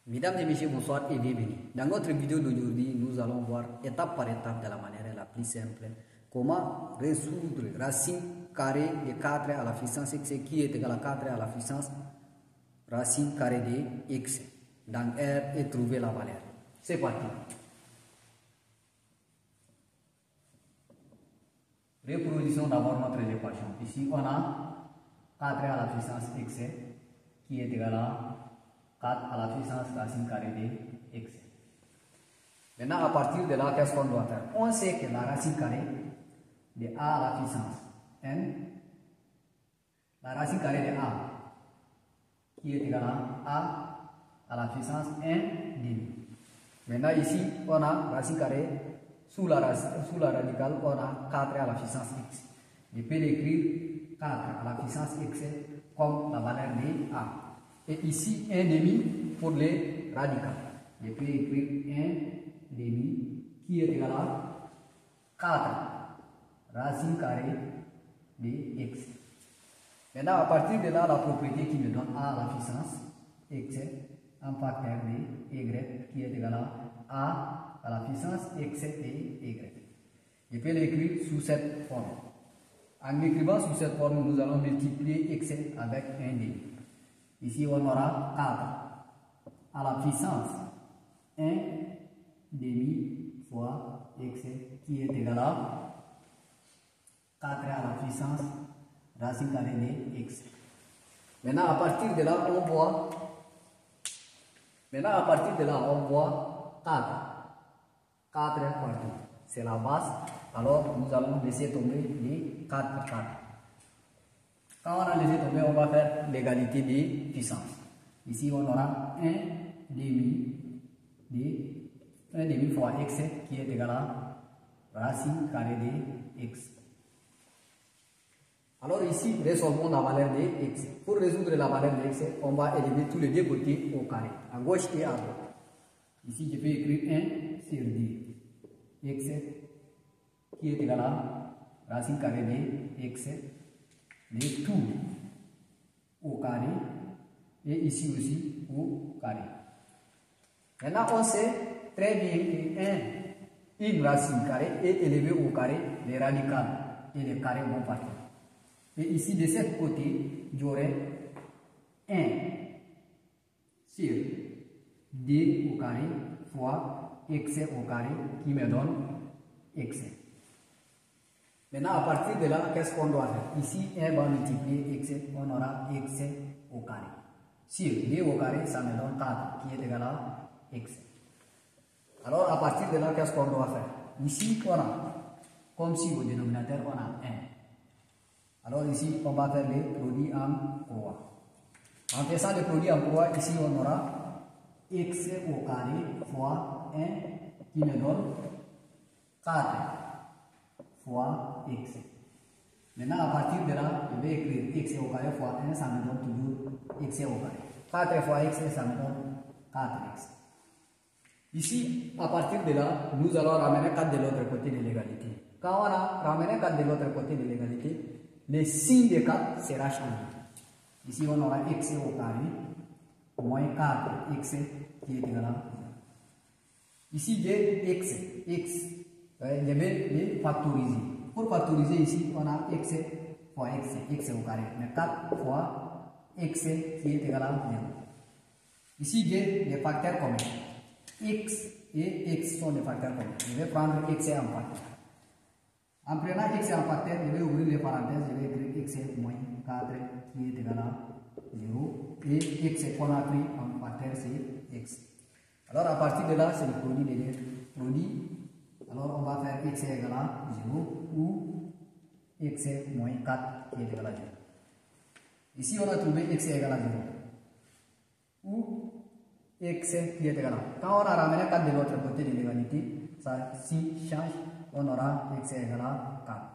Mesdames et messieurs, bonsoir et bienvenue. Dans notre vidéo d'aujourd'hui, nous allons voir étape par étape de la manière la plus simple comment résoudre racine carrée de 4 à la puissance x qui est égal à 4 à la puissance racine carrée de x dans R et trouver la valeur. C'est parti. Reproduisons d'abord notre équation. Ici, on a 4 à la puissance x qui est égal à 4 à la puissance racine carrée de x. Maintenant, à partir de là, qu'est-ce qu'on doit faire? On sait que la racine carrée de a à la puissance n, la racine carrée de a qui est égale à la puissance 1 demi. Maintenant, ici, on a racine carrée sous la radicale, on a 4 à la puissance x. Je peux l'écrire 4 à la puissance x comme la valeur de a. Et ici, 1 demi pour les radicales. Je peux écrire 1 demi qui est égal à 4 racine carrée de x. Maintenant, à partir de là, la propriété qui me donne a à la puissance x en facteur de y qui est égal à la puissance x et y. Je peux l'écrire sous cette forme. En écrivant sous cette forme, nous allons multiplier x avec 1 demi. Ici, on aura 4 à la puissance 1 demi fois x qui est égal à 4 à la puissance racine carrée de x. Maintenant, à partir de là, on voit 4 partout. C'est la base. Alors, nous allons laisser tomber les 4 par 4. Quand on a laissé tomber, on va faire l'égalité des puissances. Ici, on aura 1 demi fois x qui est égal à racine carrée de x. Alors ici, résolvons la valeur de x. Pour résoudre la valeur de x, on va élever tous les deux côtés au carré, à gauche et à droite. Ici, je peux écrire 1 sur 2. X qui est égal à racine carrée de x. De tout au carré et ici aussi au carré. Maintenant, on sait très bien qu'une racine carrée est élevée au carré, les radicales et les carrés vont partir. Et ici, de ce côté, j'aurai 1 sur 2 au carré fois x au carré qui me donne x. Maintenant, à partir de là, qu'est-ce qu'on doit faire? Ici, 1 va multiplier x, on aura x au carré. Sur 2 au carré, ça me donne 4, qui est égal à x. Alors, à partir de là, qu'est-ce qu'on doit faire? Ici, on a, comme si au dénominateur, on a 1. Alors ici, on va faire les produits en croix. En faisant les produits en croix, ici, on aura x au carré fois 1, qui me donne 4. Fois x. Maintenant, à partir de là, je vais écrire x au carré fois 1, ça me donne toujours x au carré. 4 fois x, ça me donne 4x. Ici, à partir de là, nous allons ramener 4 de l'autre côté de l'égalité. Quand on a ramené 4 de l'autre côté de l'égalité, le signe de 4 sera changé. Ici, on aura x au carré moins 4x qui est égal à 0. Ici, j'ai x. Je vais les factoriser. Pour factoriser ici, on a x fois x au carré. Mais 4 fois x qui est égal à 0. Ici, j'ai des facteurs communs. X et x sont des facteurs communs. Je vais prendre x en facteur. En prenant x en facteur, je vais ouvrir les parenthèses. Je vais écrire x moins 4 qui est égal à 0. Et x qu'on a pris en facteur, c'est x. Alors, à partir de là, c'est le produit des deux produits. Alors, on va faire x égale à 0 ou x moins 4 qui est égal à 0. Ici, on a trouvé x égale à 0 ou x qui est égal à 0. Quand on a ramené 4 de l'autre côté de l'égalité, ça si change, on aura x égale à 4.